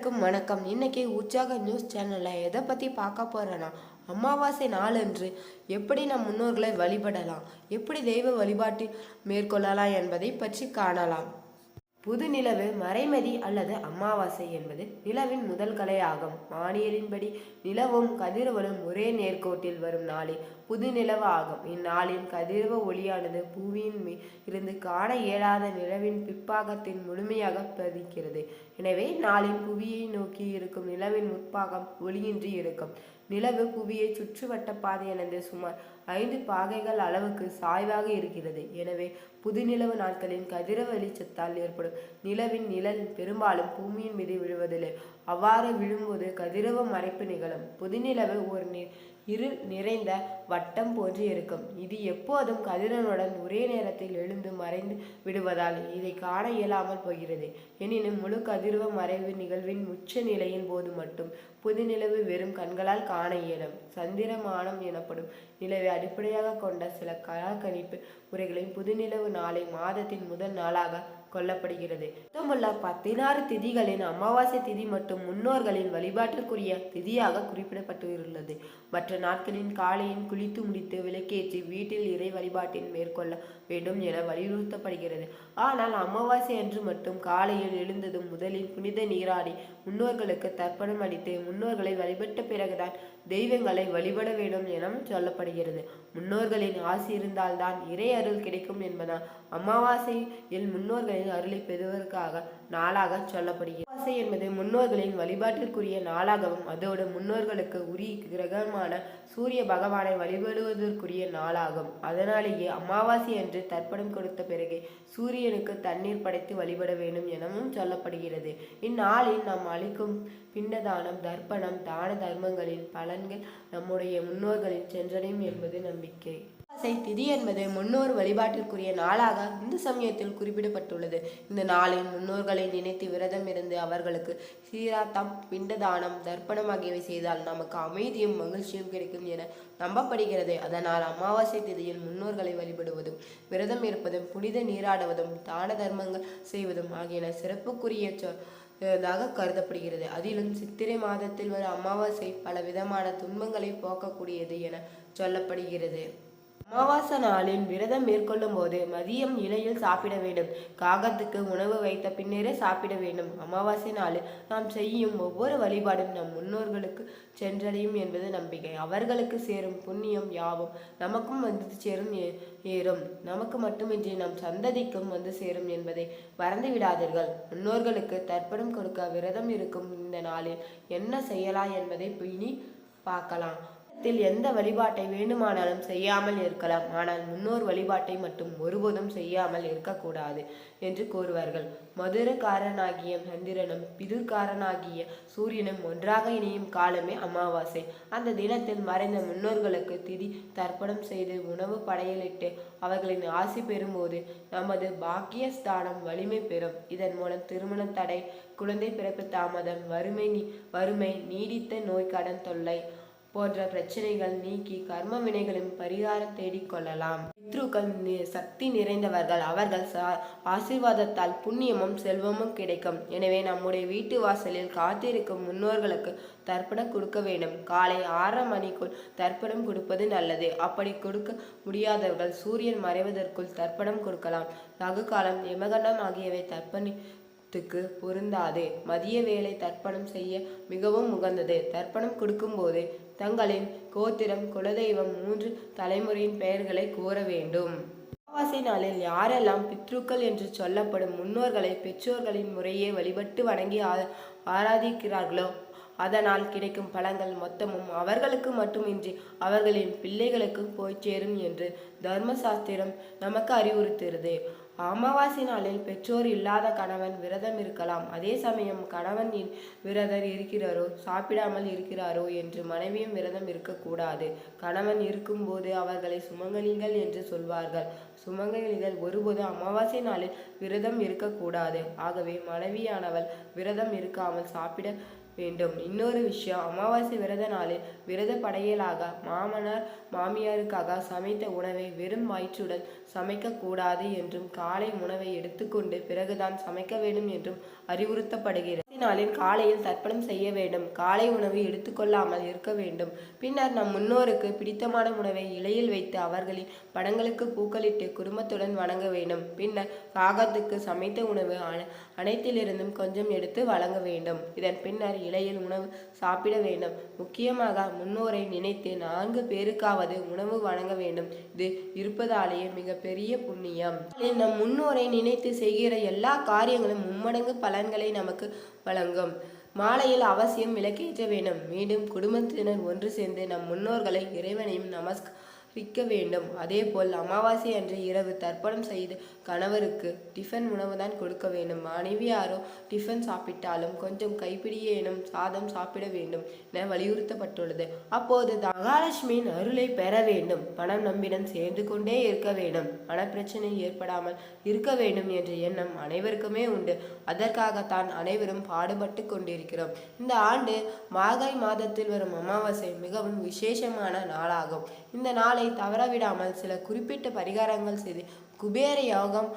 வணக்கம். இன்னைக்கு உற்சாக நியூஸ் சேனல்ல எதை பத்தி பார்க்க போறேன்னா, அமாவாசை நாளன்று எப்படி நம் முன்னோர்களை வழிபடலாம், எப்படி தெய்வ வழிபாட்டில் மேற்கொள்ளலாம் என்பதை பற்றி காணலாம். புது நிலவு மறைமதி அல்லது அமாவாசை என்பது நிலவின் முதல் கலையாகும். வானியலின்படி நிலவும் கதிரவனும் ஒரே நேர்கோட்டில் வரும் நாளே புது நிலவு ஆகும். இந்நாளின் கதிரவ ஒளியானது புவியின் இருந்து காண இயலாத நிலவின் பிற்பாகத்தின் முழுமையாக பதிக்கிறது. எனவே நாளின் புவியை நோக்கி இருக்கும் நிலவின் முற்பாகம் ஒளியின்றி இருக்கும். நிலவு புவியை சுற்றுவட்ட பாதையானது சுமார் 5 பாகைகள் அளவுக்கு சாய்வாக இருக்கிறது. எனவே புதுநிலவு நாட்களின் கதிரவ வெளிச்சத்தால் ஏற்படும் நிலவின் நிழல் பெரும்பாலும் பூமியின் மீது விழுவதில்லை. அவ்வாறு விழும்போது கதிரவ மறைப்பு நிகழும். புதுநிலவு ஒரு இருள் நிறைந்த வட்டம் போன்று இருக்கும். இது எப்போதும் கதிரவனுடன் ஒரே நேரத்தில் எழுந்து மறைந்து விடுவதால் இதை காண இயலாமல் போகிறது. எனினும் முழு கதிரவ மறைவு நிகழ்வின் உச்ச நிலையின் போது மட்டும் புதுநிலவு வெறும் கண்களால் காண இயலும். சந்திரமானம் எனப்படும் நிலவை அடிப்படையாக கொண்ட சில கணிப்பு முறைகளின் புதுநிலவு நாளை மாதத்தின் முதல் நாளாக கொள்ளப்படுகிறது. மொத்தமுள்ள 16 திதிகளின் அமாவாசை திதி மற்றும் முன்னோர்களின் வழிபாட்டிற்குரிய திதியாக குறிப்பிடப்பட்டுள்ளது. மற்ற நாட்களின் காலையின் குளித்து முடித்து விளக்கேற்றி வீட்டில் இறை வழிபாட்டின் மேற்கொள்ள வேண்டும் என வலியுறுத்தப்படுகிறது. ஆனால் அமாவாசை அன்று மட்டும் காலையில் எழுந்ததும் முதலில் புனித நீராடி முன்னோர்களுக்கு தர்ப்பணம் அளித்து முன்னோர்களை வழிபட்ட பிறகுதான் தெய்வங்களை வழிபட வேண்டும் என சொல்லப்படுகிறது. முன்னோர்களின் ஆசி இருந்தால்தான் இறை அருள் கிடைக்கும் என்பதால் அமாவாசையில் முன்னோர்களின் அருளை பெறுவதற்காக நாளாக சொல்லப்படுகிறது. அமாவாசை என்பது முன்னோர்களின் வழிபாட்டிற்குரிய நாளாகவும் அதோடு முன்னோர்களுக்கு உரிய கிரகமான சூரிய பகவானை வழிபடுவதற்குரிய நாளாகும். அதனாலேயே அமாவாசை அன்று தர்ப்பணம் கொடுத்த பிறகு சூரியனுக்கு தண்ணீர் படைத்து வழிபட வேண்டும் எனவும் சொல்லப்படுகிறது. இந்நாளில் நாம் அளிக்கும் பிண்டதானம், தர்ப்பணம், தான தர்மங்களின் பலன்கள் நம்முடைய முன்னோர்களின் சென்றடையும் என்பது நம்பிக்கை. அமாவாசை திதி என்பது முன்னோர் வழிபாட்டிற்குரிய நாளாக இந்து சமயத்தில் குறிப்பிடப்பட்டுள்ளது. இந்த நாளில் முன்னோர்களை நினைத்து விரதம் இருந்து அவர்களுக்கு சீராத்தம், பிண்டதானம், தர்ப்பணம் ஆகியவை செய்தால் நமக்கு அமைதியும் மகிழ்ச்சியும் கிடைக்கும் என நம்பப்படுகிறது. அதனால் அமாவாசை திதியில் முன்னோர்களை வழிபடுவதும் விரதம் இருப்பதும் புனித நீராடுவதும் தான தர்மங்கள் செய்வதும் ஆகியன சிறப்புக்குரிய கருதப்படுகிறது. அதிலும் சித்திரை மாதத்தில் வரும் அமாவாசை பல விதமான துன்பங்களை போக்கக்கூடியது என சொல்லப்படுகிறது. அமாவாசை நாளில் விரதம் மேற்கொள்ளும் போது மதியம் இலையில் சாப்பிட வேண்டும். காகத்துக்கு உணவு வைத்த பின்னரே சாப்பிட வேண்டும். அமாவாசை நாளில் நாம் செய்யும் ஒவ்வொரு வழிபாடும் நம் முன்னோர்களுக்கு சென்றடையும் என்பது நம்பிக்கை. அவர்களுக்கு சேரும் புண்ணியம் யாவும் நமக்கும் வந்து ஏறும். நமக்கு மட்டுமின்றி நம் சந்ததிக்கும் வந்து சேரும் என்பதை மறந்து விடாதீர்கள். முன்னோர்களுக்கு தர்ப்பணம் கொடுக்க விரதம் இருக்கும் இந்த நாளில் என்ன செய்யலாம் என்பதை இனி பார்க்கலாம். எந்த வழிபாட்டை வேண்டுமானாலும் செய்யாமல் இருக்கலாம். ஆனால் முன்னோர் வழிபாட்டை மட்டும் ஒருபோதும் செய்யாமல் இருக்கக்கூடாது என்று கூறுவார்கள். மதுரக்காரனாகிய சந்திரனும் பிதுர்காரனாகிய சூரியனும் ஒன்றாக இணையும் காலமே அமாவாசை. அந்த தினத்தில் மறைந்த முன்னோர்களுக்கு திதி தர்ப்பணம் செய்து உணவு படையலிட்டு அவர்களின் ஆசி பெறும்போது நமது பாக்கியஸ்தானம் வலிமை பெறும். இதன் மூலம் திருமண தடை, குழந்தை பிறப்பு தாமதம், வறுமை, நீடித்த நோய், கடன் தொல்லை போன்ற பிரச்சனைகள் நீக்கி கர்ம வினைகளின் பரிகாரம் தேடிக்கொள்ளலாம். பித்ருக்கள் சக்தி நிறைந்தவர்கள். அவர்கள் ஆசீர்வாதத்தால் புண்ணியமும் செல்வமும் கிடைக்கும். எனவே நம்முடைய வீட்டு வாசலில் காத்திருக்கும் முன்னோர்களுக்கு தர்ப்பணம் கொடுக்க வேண்டும். காலை 6:30 மணிக்குள் தர்ப்பணம் கொடுப்பது நல்லது. அப்படி கொடுக்க முடியாதவர்கள் சூரியன் மறைவதற்குள் தர்ப்பணம் கொடுக்கலாம். ரகு காலம், யமகண்டம் ஆகியவை பொருந்தாது. மதிய வேளை தர்ப்பணம் செய்ய மிகவும் உகந்தது. தர்ப்பணம் கொடுக்கும்போது தங்களின் கோத்திரம், குலதெய்வம், 3 தலைமுறையின் பெயர்களை கூற வேண்டும். அமாவாசை நாளில் யாரெல்லாம் பித்ருக்கள் என்று சொல்லப்படும் முன்னோர்களை பெற்றோர்களின் முறையே வழிபட்டு வணங்கி ஆராதிக்கிறார்களோ அதனால் கிடைக்கும் பலன்கள் மொத்தமும் அவர்களுக்கு மட்டுமின்றி அவர்களின் பிள்ளைகளுக்கும் போய் சேரும் என்று தர்மசாஸ்திரம் நமக்கு அறிவுறுத்துகிறது. அமாவாசை நாளில் பெற்றோர் இல்லாத கணவன் விரதம் இருக்கலாம். அதே சமயம் கணவன் விரதம் இருக்கிறாரோ சாப்பிடாமல் இருக்கிறாரோ என்று மனைவியும் விரதம் இருக்கக்கூடாது. கணவன் இருக்கும்போது அவர்களை சுமங்கலிகள் என்று சொல்வார்கள். சுமங்கலிகள் ஒருபோதும் அமாவாசை நாளில் விரதம் இருக்கக்கூடாது. ஆகவே மனைவியானவள் விரதம் இருக்காமல் சாப்பிட வேண்டும். இன்னொரு விஷயம், அமாவாசை விரத நாளில் விரத படையலாக மாமனார் மாமியாருக்காக சமைத்த உணவை வெறும் வயிற்றுடன் சமைக்க கூடாது என்றும் காலை உணவை எடுத்துக்கொண்டு பிறகுதான் சமைக்க வேண்டும் என்றும் அறிவுறுத்தப்படுகிறது. நாளில் காலையில் தர்ப்பணம் செய்ய வேண்டும். காலை உணவு எடுத்துக்கொள்ளாமல் இருக்க வேண்டும். பின்னர் நம் முன்னோருக்கு பிடித்தமான உணவை இலையில் வைத்து அவர்களின் படங்களுக்கு பூக்களிட்டு குடும்பத்துடன் வணங்க வேண்டும். பின்னர் காகத்துக்கு சமைத்த உணவு அனைத்திலிருந்தும் கொஞ்சம் எடுத்து வழங்க வேண்டும். இதன் பின்னர் இலையில் உணவு சாப்பிட வேண்டும். முக்கியமாக முன்னோரை நினைத்து 4 பேருக்காவது உணவு வழங்க வேண்டும். இது இருப்பதாலேயே மிக பெரிய புண்ணியம். நம் முன்னோரை நினைத்து செய்கிற எல்லா காரியங்களும் மும்மடங்கு பலன்களை நமக்கு வழங்கும். மாலையில் அவசியம் விளக்கேற்ற வேண்டும். மீண்டும் குடும்பத்தினர் ஒன்று சேர்ந்து நம் முன்னோர்களை இறைவனையும் நமஸ்கரிக்க வேண்டும். அதேபோல் அமாவாசை அன்று இரவு தர்ப்பணம் செய்து கணவருக்கு டிஃபன் உணவு தான் கொடுக்க வேண்டும். மனைவியாரோ டிஃபன் சாப்பிட்டாலும் கொஞ்சம் கைப்பிடியேனும் சாதம் சாப்பிட வேண்டும் என வலியுறுத்தப்பட்டுள்ளது. அப்போது மகாலட்சுமியின் அருளை பெற வேண்டும். பணம் நம்மிடம் சேர்ந்து கொண்டே இருக்க வேண்டும். பணப்பிரச்சனை ஏற்படாமல் இருக்க வேண்டும் என்ற எண்ணம் அனைவருக்குமே உண்டு. அதற்காகத்தான் அனைவரும் பாடுபட்டு கொண்டிருக்கிறோம். இந்த ஆண்டு மார்கழி மாதத்தில் வரும் அமாவாசை மிகவும் விசேஷமான நாளாகும். இந்த நாளை தவறவிடாமல் சில குறிப்பிட்ட பரிகாரங்கள் செய்து குபேர யோகம்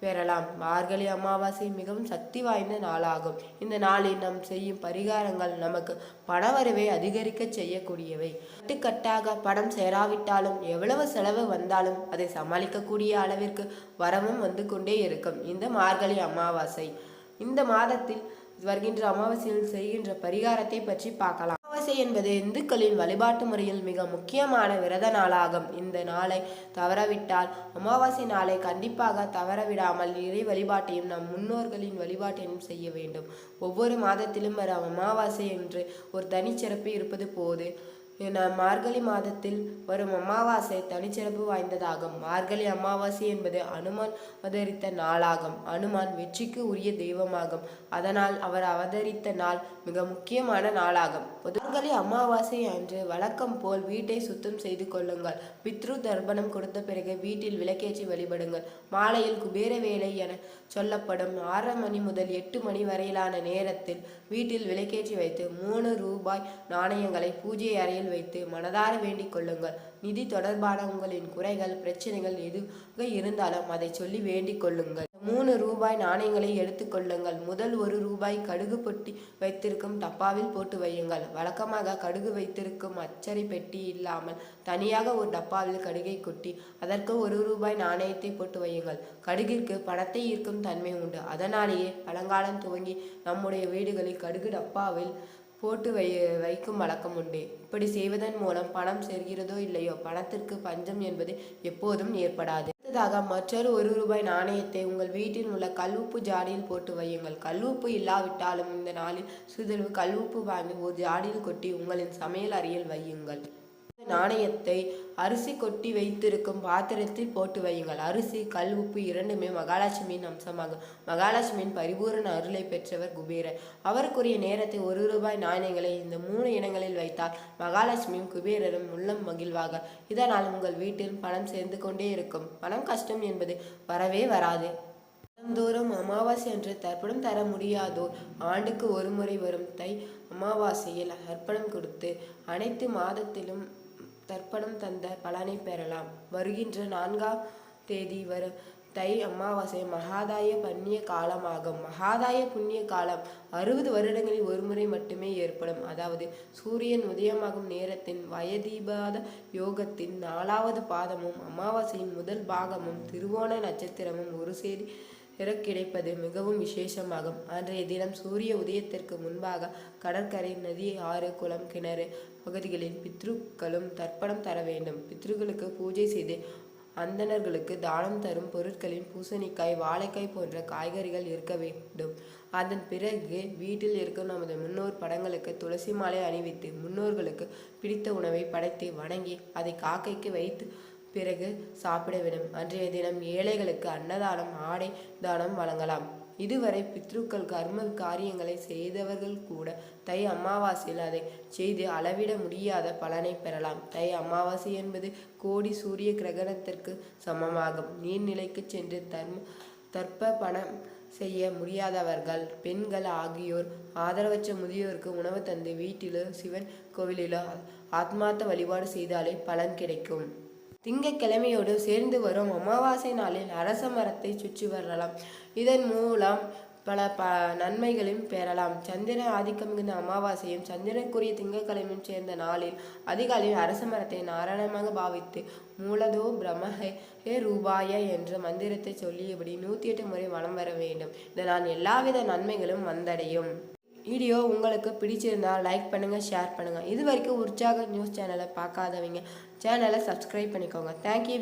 பெறலாம். மார்கழி அமாவாசை மிகவும் சக்தி வாய்ந்த நாளாகும். இந்த நாளில் நாம் செய்யும் பரிகாரங்கள் நமக்கு பணவரவை அதிகரிக்க செய்யக்கூடியவை. கட்டுக்கட்டாக பணம் சேராவிட்டாலும் எவ்வளவு செலவு வந்தாலும் அதை சமாளிக்கக்கூடிய அளவிற்கு வரவும் வந்து கொண்டே இருக்கும் இந்த மார்கழி அமாவாசை. இந்த மாதத்தில் வருகின்ற அமாவாசையில் செய்கின்ற பரிகாரத்தை பற்றி பார்க்கலாம். அமாவாசை என்பது இந்துக்களின் வழிபாட்டு முறையில் மிக முக்கியமான விரத நாளாகும். இந்த நாளை தவறவிட்டால் அமாவாசை நாளை கண்டிப்பாக தவறவிடாமல் இறை வழிபாட்டையும் நம் முன்னோர்களின் வழிபாட்டையும் செய்ய வேண்டும். ஒவ்வொரு மாதத்திலும் வரும் அமாவாசை என்று ஒரு தனிச்சிறப்பு இருப்பது போது மார்கழி மாதத்தில் வரும் அமாவாசை தனிச்சிறப்பு வாய்ந்ததாகும். மார்கழி அமாவாசை என்பது அனுமான் அவதரித்த நாளாகும். அனுமான் வெற்றிக்கு உரிய தெய்வமாகும். அதனால் அவர் அவதரித்த நாள் மிக முக்கியமான நாளாகும். மார்கழி அமாவாசை அன்று வழக்கம் போல் வீட்டை சுத்தம் செய்து கொள்ளுங்கள். பித்ரு தர்ப்பணம் கொடுத்த பிறகு வீட்டில் விளக்கேற்றி வழிபடுங்கள். மாலையில் குபேர வேலை என சொல்லப்படும் 6 மணி முதல் 8 மணி வரையிலான நேரத்தில் வீட்டில் விளக்கேற்றி வைத்து 3 ரூபாய் நாணயங்களை பூஜை அறையில் வைத்து மனதார வேண்டிக் கொள்ளுங்கள். நிதி தொடர்பான உங்களின் குறைகள் பிரச்சனைகள் எதுவாக இருந்தாலும் அதை சொல்லி வேண்டிக் கொள்ளுங்கள். 3 ரூபாய் நாணயங்களை எடுத்துக்கொள்ளுங்கள். முதல் 1 ரூபாய் கடுகு பொட்டி வைத்திருக்கும் டப்பாவில் போட்டு வையுங்கள். வழக்கமாக கடுகு வைத்திருக்கும் அச்சரை பெட்டி இல்லாமல் தனியாக ஒரு டப்பாவில் கடுகை கொட்டி அதற்கு 1 ரூபாய் நாணயத்தை போட்டு வையுங்கள். கடுகிற்கு பணத்தை ஈர்க்கும் தன்மை உண்டு. அதனாலேயே பழங்காலம் துவங்கி நம்முடைய வீடுகளில் கடுகு டப்பாவில் போட்டு வைக்கும் வழக்கம் உண்டு. இப்படி செய்வதன் மூலம் பணம் சேர்கிறதோ இல்லையோ பணத்திற்கு பஞ்சம் என்பது எப்போதும் ஏற்படாது. அடுத்ததாக மற்றொரு 1 ரூபாய் நாணயத்தை உங்கள் வீட்டில் உள்ள கல்லுப்பு ஜாடியில் போட்டு வையுங்கள். கல்லுப்பு இல்லாவிட்டாலும் இந்த நாளில் சிறிதளவு கல்லுப்பு வாங்கி ஒரு ஜாடியில் கொட்டி உங்களின் சமையல் அறையில் வையுங்கள். நாணயத்தை அரிசி கொட்டி வைத்திருக்கும் பாத்திரத்தில் போட்டு வையுங்கள். அரிசி கல் உப்பு இரண்டுமே மகாலட்சுமியின் அம்சமாகும். மகாலட்சுமியின் பரிபூரண அருளை பெற்றவர் குபேரர். அவருக்குரிய நேரத்தை 1 ரூபாய் நாணயங்களை இந்த 3 இடங்களில் வைத்தால் மகாலட்சுமியும் குபேரரும் உள்ளம் மகிழ்வாக. இதனால் உங்கள் வீட்டில் பணம் சேர்ந்து கொண்டே இருக்கும். பணம் கஷ்டம் என்பது வரவே வராது. தோறும் அமாவாசை அன்று தர்ப்பணம் தர முடியாதோர் ஆண்டுக்கு ஒரு முறை வரும் தை அமாவாசையில் தர்ப்பணம் கொடுத்து அனைத்து மாதத்திலும் தர்ப்பணம் தந்த பலனை பெறலாம். வருகின்ற 4ஆம் தேதி வரும் தை அமாவாசை மகாதாய புண்ணிய காலமாகும். மகாதாய புண்ணிய காலம் 60 வருடங்களில் ஒரு முறை மட்டுமே ஏற்படும். அதாவது சூரியன் உதயமாகும் நேரத்தின் வயதீபாத யோகத்தின் 4வது பாதமும் அமாவாசையின் முதல் பாகமும் திருவோண நட்சத்திரமும் ஒரு சேரி கிடைப்பது மிகவும் விசேஷமாகும். அன்றைய தினம் சூரிய உதயத்திற்கு முன்பாக கடற்கரை, நதி, ஆறு, குளம், கிணறு பகுதிகளில் பித்ருக்களும் தர்ப்பணம் தர வேண்டும். பித்ருக்களுக்கு பூஜை செய்து அந்தணர்களுக்கு தானம் தரும் பொருட்களில் பூசணிக்காய், வாழைக்காய் போன்ற காய்கறிகள் இருக்க வேண்டும். அதன் பிறகு வீட்டில் இருக்கும் நமது முன்னோர் படங்களுக்கு துளசி மாலை அணிவித்து முன்னோர்களுக்கு பிடித்த உணவை படைத்து வணங்கி அதை காக்கைக்கு வைத்து பிறகு சாப்பிட வேண்டும். அன்றைய தினம் ஏழைகளுக்கு அன்னதானம், ஆடை தானம் வழங்கலாம். இதுவரை பித்ருக்கள் கர்ம காரியங்களை செய்தவர்கள் கூட தை அமாவாசையில் அதை செய்து அளவிட முடியாத பலனை பெறலாம். தை அமாவாசை என்பது கோடி சூரிய கிரகணத்திற்கு சமமாகும். நீர்நிலைக்கு சென்று தர்ப்பணம் செய்ய முடியாதவர்கள், பெண்கள் ஆகியோர் ஆதரவற்ற முதியோருக்கு உணவு தந்து வீட்டிலோ சிவன் கோவிலிலோ ஆத்மார்த்த வழிபாடு செய்தாலே பலன் கிடைக்கும். திங்கட்கிழமையோடு சேர்ந்து வரும் அமாவாசை நாளில் அரச மரத்தை சுற்றி வரலாம். இதன் மூலம் பல நன்மைகளையும் பெறலாம். சந்திர ஆதிக்கம் மிகுந்த அமாவாசையும் சந்திரனுக்குரிய திங்கட்கிழமையும் சேர்ந்த நாளில் அதிகாலையில் அரச மரத்தை நாராயணமாக பாவித்து மூலதோ பிரம்மஹே ரூபாய என்ற மந்திரத்தை சொல்லியபடி 108 முறை வலம் வர வேண்டும். இதனால் எல்லாவித நன்மைகளும் வந்தடையும். வீடியோ உங்களுக்கு பிடிச்சிருந்தா லைக் பண்ணுங்கள், ஷேர் பண்ணுங்கள். இது வரைக்கும் உற்சாக நியூஸ் சேனலை பார்க்காதவங்க சேனலை சப்ஸ்கிரைப் பண்ணிக்கோங்க. தேங்க்யூ.